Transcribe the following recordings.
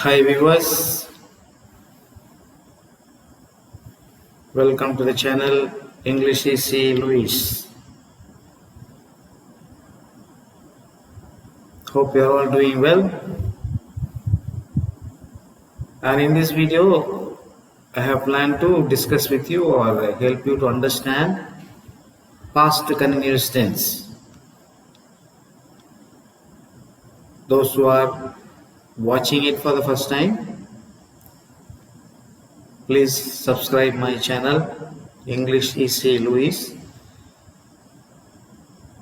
Hi viewers, welcome to the channel English EC Louis. Hope you are all doing well. And in this video, I have planned to discuss with you or help you to understand past continuous tense. Those who are watching it for the first time, please subscribe my channel English EC Louis.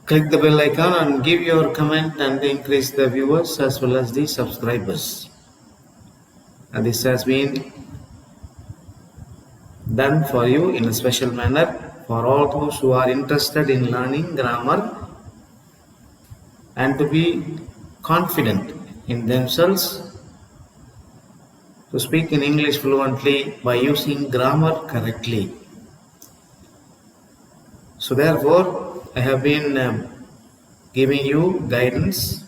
Click the bell icon and give your comment and increase the viewers as well as the subscribers. And this has been done for you in a special manner for all those who are interested in learning grammar and to be confident in themselves to speak in English fluently by using grammar correctly. So therefore, I have been giving you guidance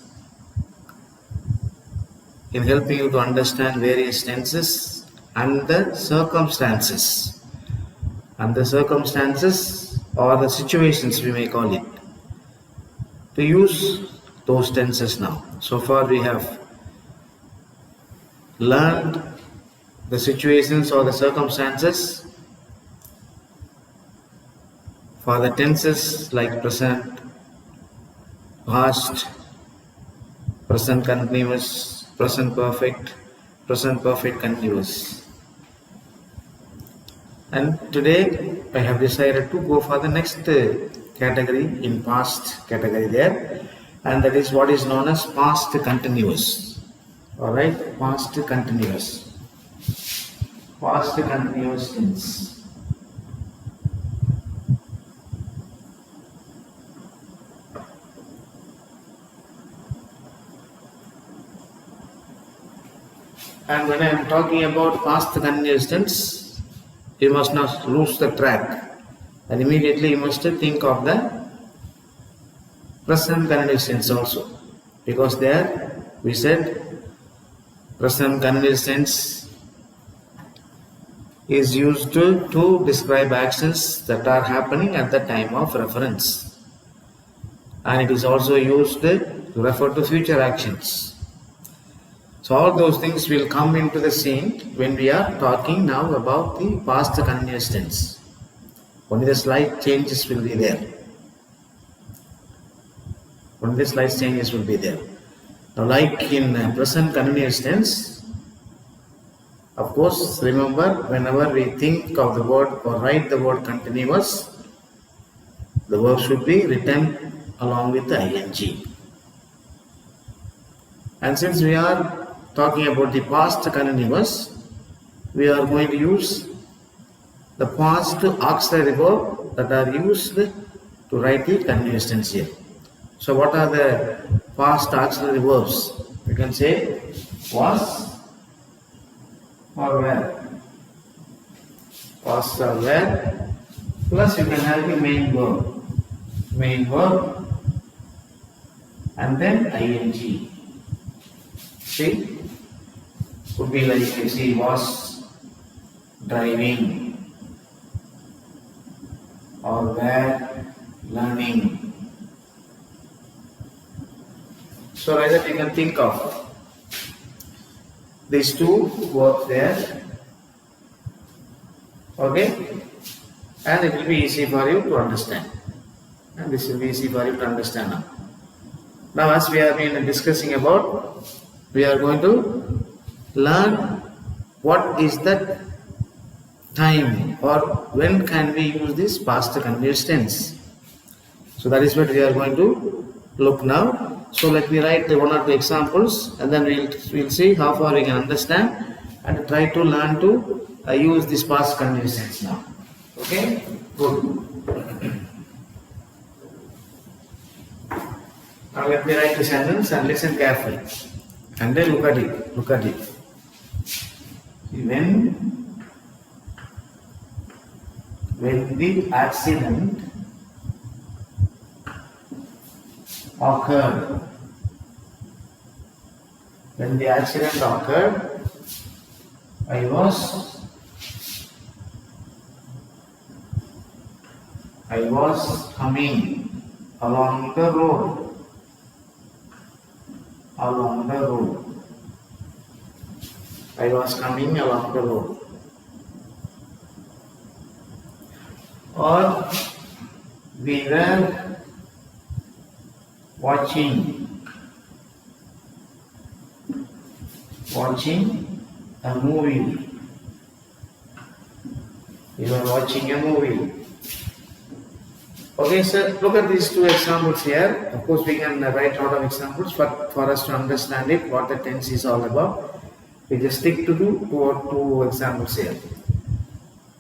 in helping you to understand various tenses and the circumstances. And the circumstances or the situations, we may call it, to use those tenses now. So far we have learned the situations or the circumstances for the tenses like present, past, present continuous, present perfect continuous. And today I have decided to go for the next category in past category there, and that is what is known as past continuous. Alright, past continuous tense. And when I am talking about past continuous tense, you must not lose the track, and immediately you must think of the present continuous tense also, because there we said present continuous tense is used to describe actions that are happening at the time of reference, and it is also used to refer to future actions. So all those things will come into the scene when we are talking now about the past continuous tense. Only the slight changes will be there. Now, like in present continuous tense, of course, remember, whenever we think of the word or write the word continuous, the verb should be written along with the ing. And since we are talking about the past continuous, we are going to use the past auxiliary verb that are used to write the continuous tense here. So what are the past auxiliary verbs? You can say was or were. Was or were, plus you can have the main verb and then ing. See, would be like you see was driving or were learning. So like that you can think of these two verbs there, okay, and it will be easy for you to understand, and this will be easy for you to understand now. Now, as we have been discussing about, we are going to learn what is the time or when can we use this past continuous tense. So that is what we are going to look now. So let me write one or two examples, and then we'll see how far we can understand and try to learn to use this past continuous tense now. Okay, good. Now let me write the sentence and listen carefully, and then look at it. When the accident occurred, when the accident occurred, I was coming along the road. Along the road. I was coming along the road. Or we were watching a movie. We were watching a movie. Okay, so look at these two examples here. Of course, we can write a lot of examples, but for us to understand it, what the tense is all about, we just stick to two examples here.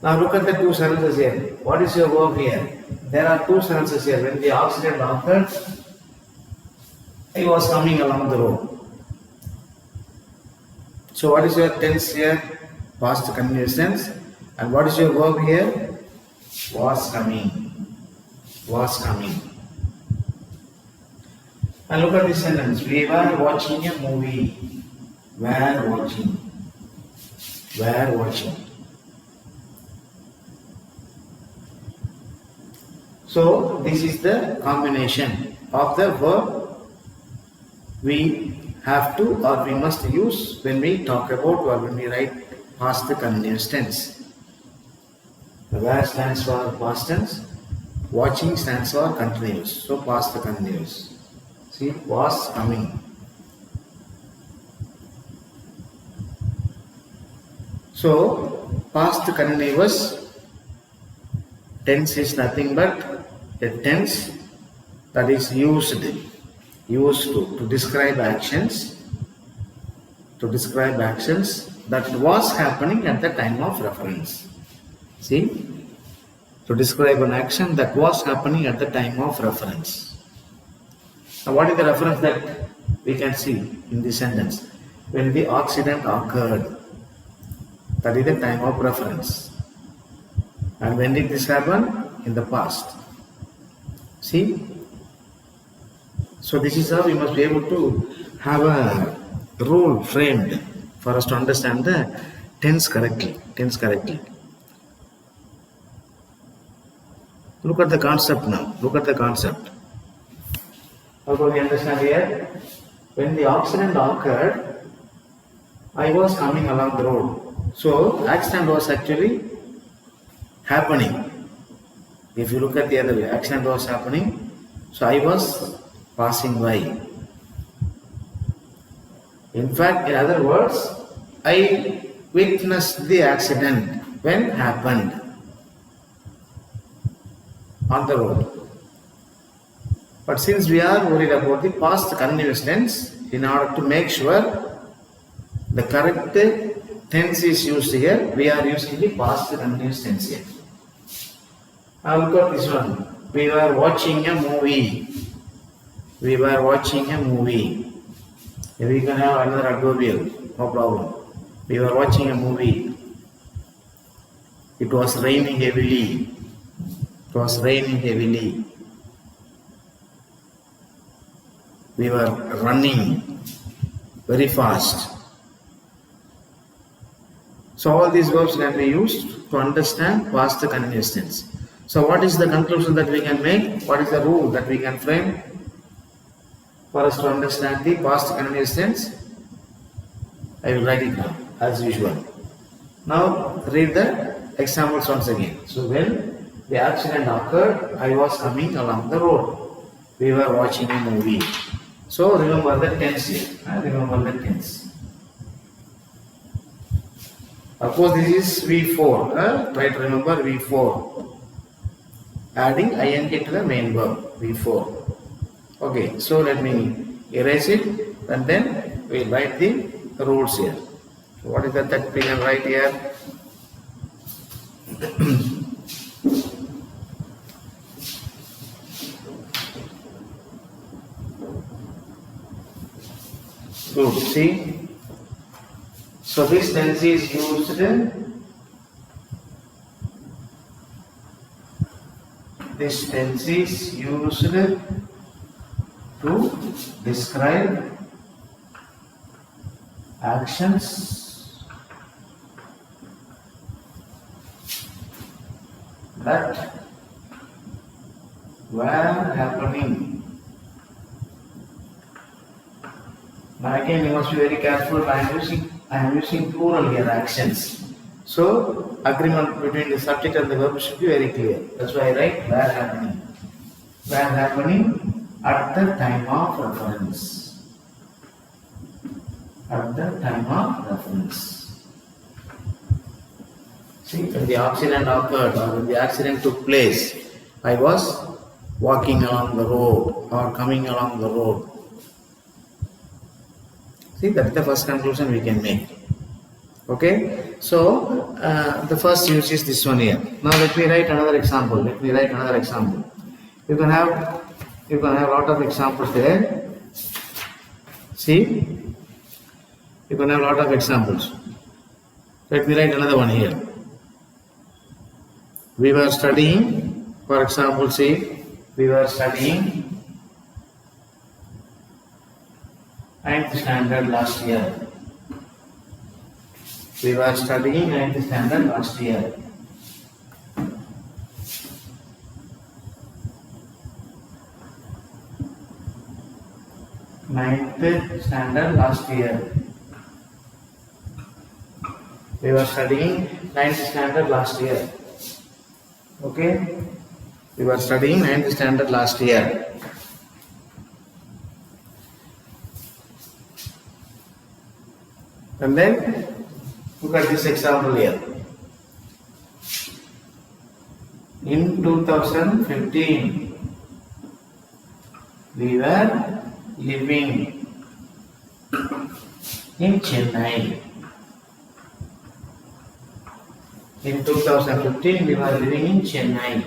Now look at the two sentences here. What is your verb here? There are two sentences here. When the accident occurred, I was coming along the road. So what is your tense here? Past continuous tense. And what is your verb here? Was coming. Was coming. And look at this sentence. We were watching a movie. Were watching. Were watching. So this is the combination of the verb we have to or we must use when we talk about or when we write past the continuous tense. The where stands for past tense. Watching stands for continuous. So past the continuous. See, was coming. So past continuous tense is nothing but a tense that is used to describe actions that was happening at the time of reference. See, to describe an action that was happening at the time of reference. Now what is the reference that we can see in this sentence? When the accident occurred, that is the time of reference. And when did this happen? In the past. See? So this is how we must be able to have a rule framed for us to understand the tense correctly. Look at the concept now. Look at the concept. How do we understand here? When the accident occurred, I was coming along the road. So accident was actually happening. If you look at the other way, accident was happening. So I was passing by. In fact, in other words, I witnessed the accident when happened on the road. But since we are worried about the past continuous tense, in order to make sure the correct tense is used here, we are using the past continuous tense here. Now look at this one. We were watching a movie. We were watching a movie. We can have another adverbial, no problem. We were watching a movie. It was raining heavily. It was raining heavily. We were running very fast. So all these verbs can be used to understand past continuous tense. So what is the conclusion that we can make? What is the rule that we can frame for us to understand the past continuous tense? I will write it down as usual. Now read the examples once again. So when the accident occurred, I was coming along the road. We were watching a movie. So remember the tense here. Remember the tense. Of course, this is V4. Try to remember V4. Adding ing to the main verb, V4. Okay, so let me erase it and then we will write the rules here. So what is that we can write here? Good, see? So this tense is used to describe actions that were happening. Now again you must be very careful. I am using plural here, actions. So agreement between the subject and the verb should be very clear. That's why I write were happening. Were happening at the time of reference. At the time of reference. See, when the accident occurred or when the accident took place, I was walking along the road or coming along the road. See, that's the first conclusion we can make. Okay, so the first use is this one here. Now let me write another example. You can have a lot of examples there. See, you can have a lot of examples. Let me write another one here. We were studying, for example, see, we were studying 9th standard last year. We were studying 9th standard last year. Ninth standard last year. We were studying 9th standard last year. Okay? We were studying 9th standard last year. And then look at this example here. In 2015, we were living in Chennai. In 2015, we were living in Chennai.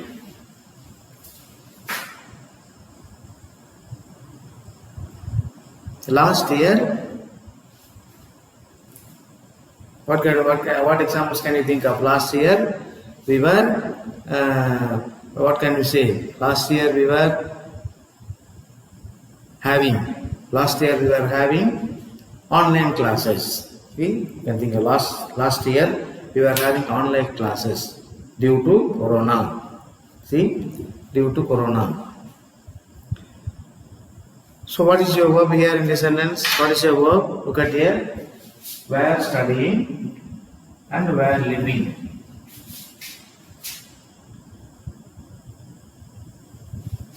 Last year, what examples can you think of? Last year, we were, what can we say? Last year we were having online classes. See, you can think of last year we were having online classes due to Corona. See, due to Corona. So what is your verb here in this sentence? What is your verb? Look at here. Were studying and were living.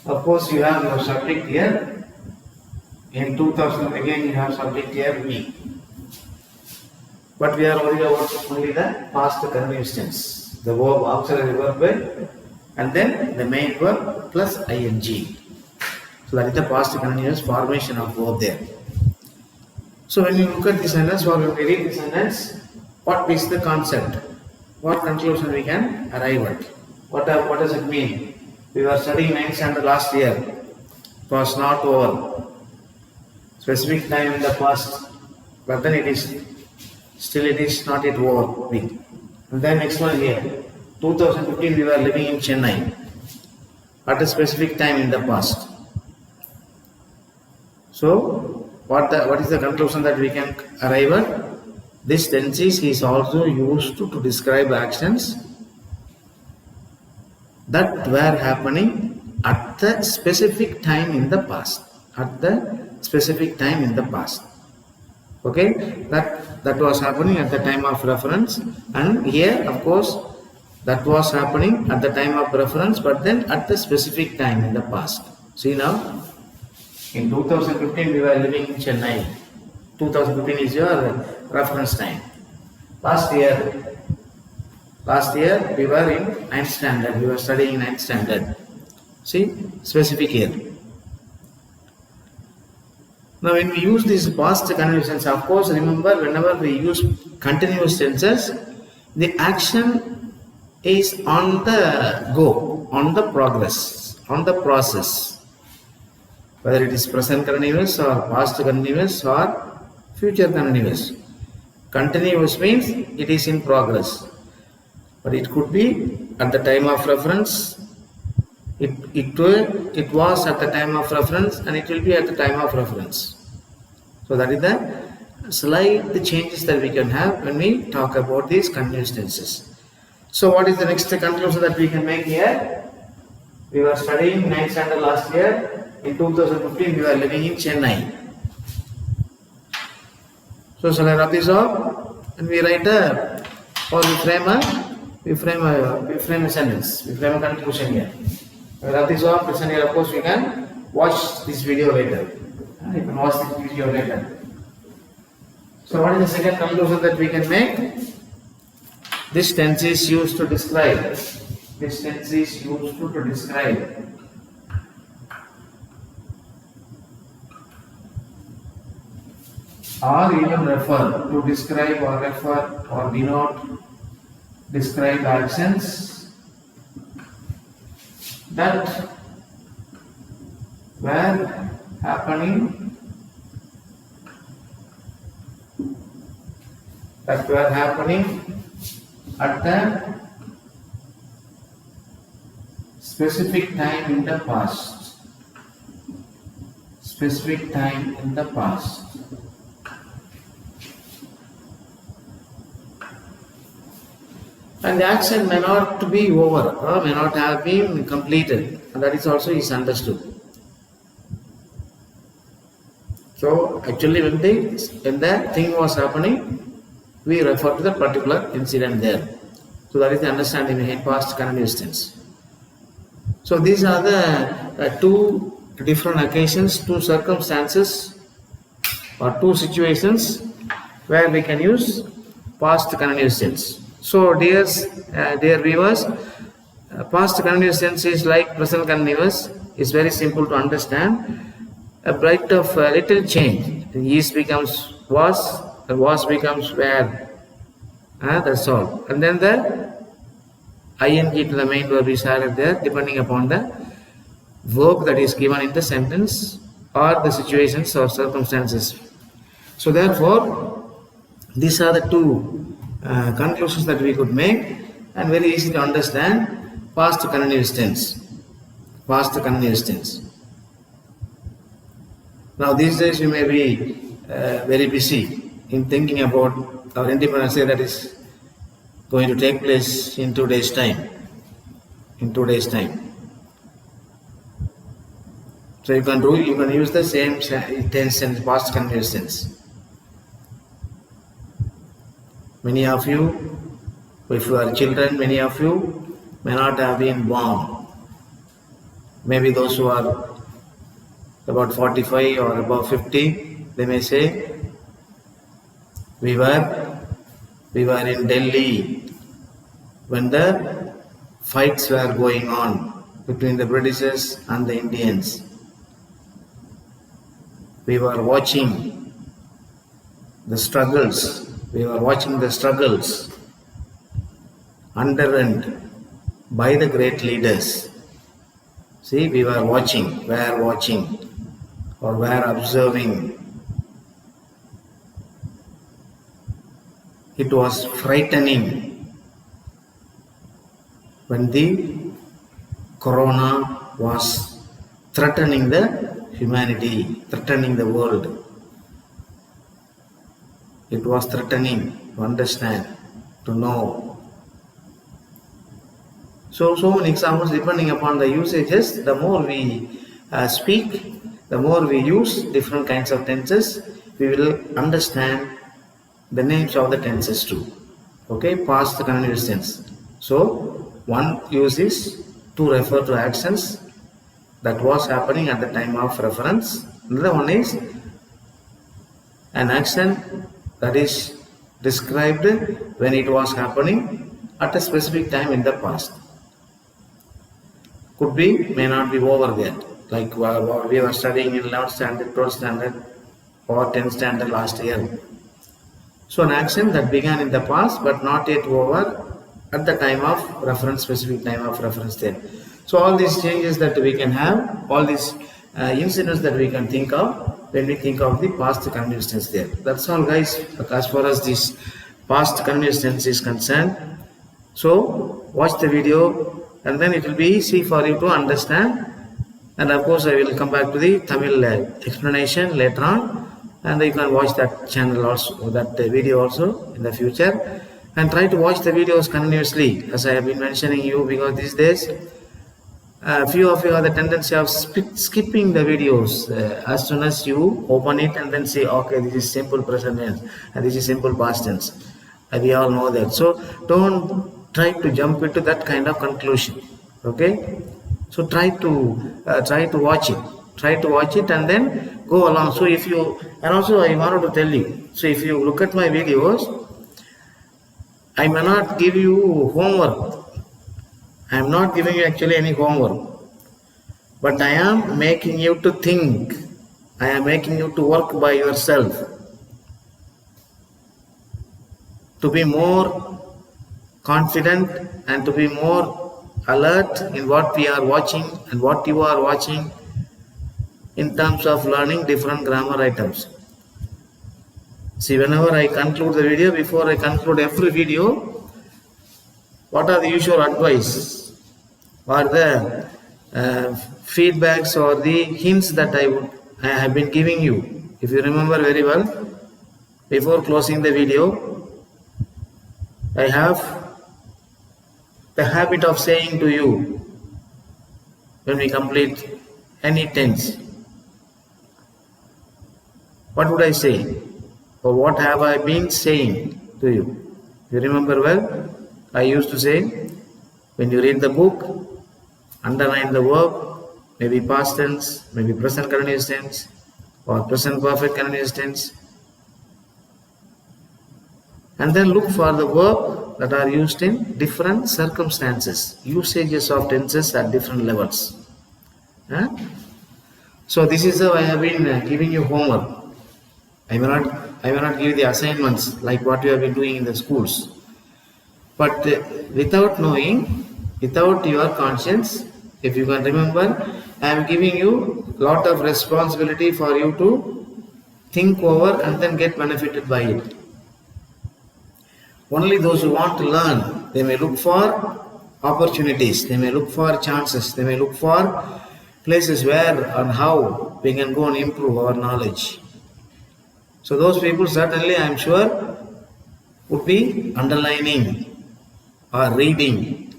Of course, you have your subject here. In 2000, again you have subject here we. But we are worried about only the past continuous tense. The verb, auxiliary verb, and then the main verb plus ing. So that is the past continuous formation of verb there. So when you look at this sentence or when we read this sentence, what is the concept? What conclusion we can arrive at? What does it mean? We were studying 9th standard last year. It was not over. Specific time in the past, but then it is not yet over. And then next one here, 2015 we were living in Chennai at a specific time in the past. So what is the conclusion that we can arrive at? This tense is also used to describe actions that were happening at the specific time in the past. Okay, that was happening at the time of reference, and here of course that was happening at the time of reference, but then at the specific time in the past. See now, in 2015 we were living in Chennai. 2015 is your reference time. Last year we were in 9th standard. We were studying 9th standard. See, specific here. Now when we use these past continuous tense, of course remember whenever we use continuous tenses, the action is on the go, on the progress, on the process. Whether it is present continuous or past continuous or future continuous. Continuous means it is in progress. But it could be at the time of reference, it was at the time of reference, and it will be at the time of reference. So that is the slight changes that we can have when we talk about these continuous tenses. So what is the next conclusion that we can make here? We were studying 9th standard last year. In 2015 we were living in Chennai. So shall I wrap this up? And we write or we frame a sentence. We frame a conclusion here. We wrap this up. Listen here. Of course we can watch this video later. You can watch this video later. So what is the second conclusion that we can make? This tense is used to describe. This tense is used to describe. Or even refer, to describe or refer or denote, describe actions that were happening at a specific time in the past. Specific time in the past. And the action may not be over or may not have been completed. And that is also is understood. So actually when the thing was happening, we refer to the particular incident there. So that is the understanding behind past continuous tense. So these are the two different occasions, two circumstances or two situations where we can use past continuous tense. So dear viewers, past continuous tense is like present continuous. It's very simple to understand. A bit of little change. Is becomes was, and was becomes were. That's all. And then the ing to the main verb is added there, depending upon the verb that is given in the sentence or the situations or circumstances. So therefore, these are the two conclusions that we could make, and very easy to understand. Past continuous tense. Past continuous tense. Now these days you may be very busy in thinking about our Independence Day that is going to take place in 2 days' time. In 2 days' time. So you can use the same tense and past continuous tense. Many of you, if you are children, many of you may not have been born. Maybe those who are about 45 or above 50, they may say, we were in Delhi when the fights were going on between the Britishers and the Indians. We were watching the struggles. We were watching the struggles underwent by the great leaders. See, we were watching, or were observing. It was frightening when the corona was threatening the humanity, threatening the world. It was threatening to understand, to know. So many examples depending upon the usages. The more we speak, the more we use different kinds of tenses, we will understand the names of the tenses too. Okay, past continuous tense. So one use is to refer to actions that was happening at the time of reference. Another one is an action that is described when it was happening at a specific time in the past. Could be, may not be over yet. Like we were studying in 11th standard, 12th standard or 10th standard last year. So an action that began in the past but not yet over at the time of reference, specific time of reference there. So all these changes that we can have, all these incidents that we can think of when we think of the past continuous tense there. That's all guys, as far as this past continuous tense is concerned. So watch the video and then it will be easy for you to understand. And of course I will come back to the Tamil explanation later on, and you can watch that channel also, that video also in the future. And try to watch the videos continuously, as I have been mentioning you, because these days few of you have the tendency of skipping the videos as soon as you open it and then say, okay, this is simple present tense and this is simple past tense. We all know that. So don't try to jump into that kind of conclusion. Okay, so try to watch it. Try to watch it and then go along. So if you, and also I wanted to tell you, so if you look at my videos, I may not give you homework. I am not giving you actually any homework, but I am making you to think. I am making you to work by yourself, to be more confident and to be more alert in what we are watching and what you are watching in terms of learning different grammar items. See, whenever I conclude the video, before I conclude every video, what are the usual advice or the feedbacks or the hints that I have been giving you? If you remember very well, before closing the video, I have the habit of saying to you, when we complete any tense, what would I say? Or what have I been saying to you? You remember well, I used to say, when you read the book, underline the verb, maybe past tense, maybe present continuous tense, or present perfect continuous tense, and then look for the verb that are used in different circumstances, usages of tenses at different levels. So this is how I have been giving you homework. I will not give the assignments like what you have been doing in the schools. But without knowing, without your conscience, if you can remember, I am giving you a lot of responsibility for you to think over and then get benefited by it. Only those who want to learn, they may look for opportunities, they may look for chances, they may look for places where and how we can go and improve our knowledge. So those people certainly, I am sure, would be underlining or reading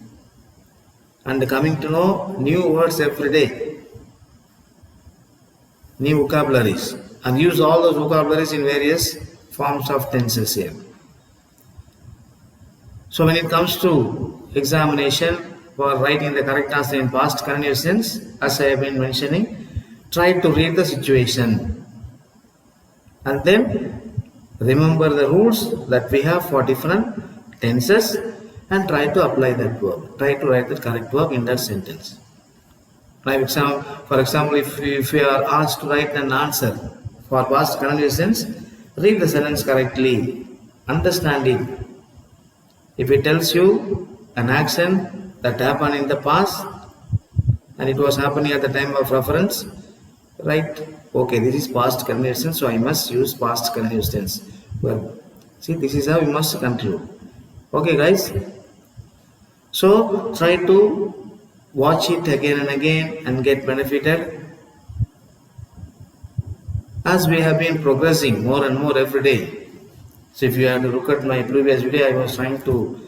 and coming to know new words every day, new vocabularies, and use all those vocabularies in various forms of tenses here. So when it comes to examination for writing the correct answer in past continuous tense, as I have been mentioning, try to read the situation and then remember the rules that we have for different tenses and try to apply that verb. Try to write the correct verb in that sentence. Like for example, if we are asked to write an answer for past continuous tense, read the sentence correctly, understand it. If it tells you an action that happened in the past and it was happening at the time of reference, write, okay, this is past continuous tense, so I must use past continuous tense. Well, see, this is how we must conclude. Okay, guys. So try to watch it again and again and get benefited. As we have been progressing more and more every day. So if you have to look at my previous video, I was trying to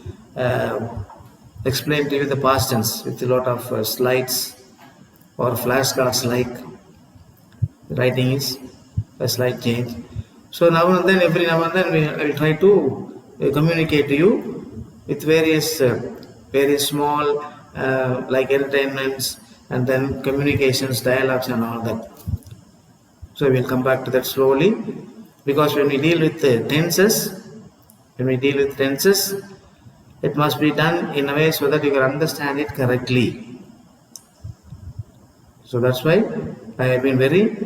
explain to you the past tense with a lot of slides or flashcards like. Writing is a slight change. So now and then, every now and then, I will try to communicate to you with various small like entertainments and then communications, dialogues and all that. So we will come back to that slowly, because when we deal with tenses, it must be done in a way so that you can understand it correctly. So that's why I have been very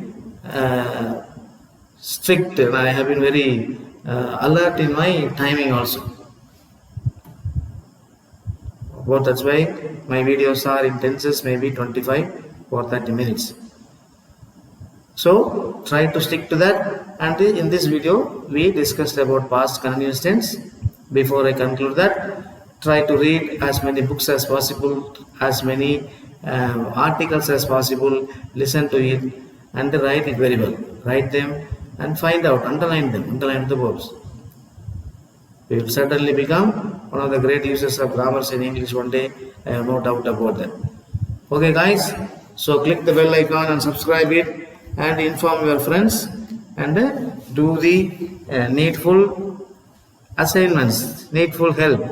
strict and I have been very alert in my timing also. But that's why my videos are in tenses, maybe 25 or 30 minutes. So try to stick to that. And in this video, we discussed about past continuous tense. Before I conclude that, try to read as many books as possible, as many articles as possible, listen to it and write it very well. Write them and find out, underline them, underline the verbs. You will certainly become one of the great users of grammars in English one day. I have no doubt about that. Okay, guys. So click the bell icon and subscribe it, and inform your friends, and do the needful assignments, needful help,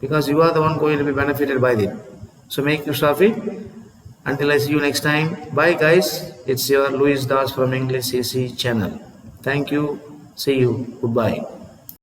because you are the one going to be benefited by it. So make use of it. Until I see you next time. Bye, guys. It's your Luis Das from English CC channel. Thank you. See you. Goodbye.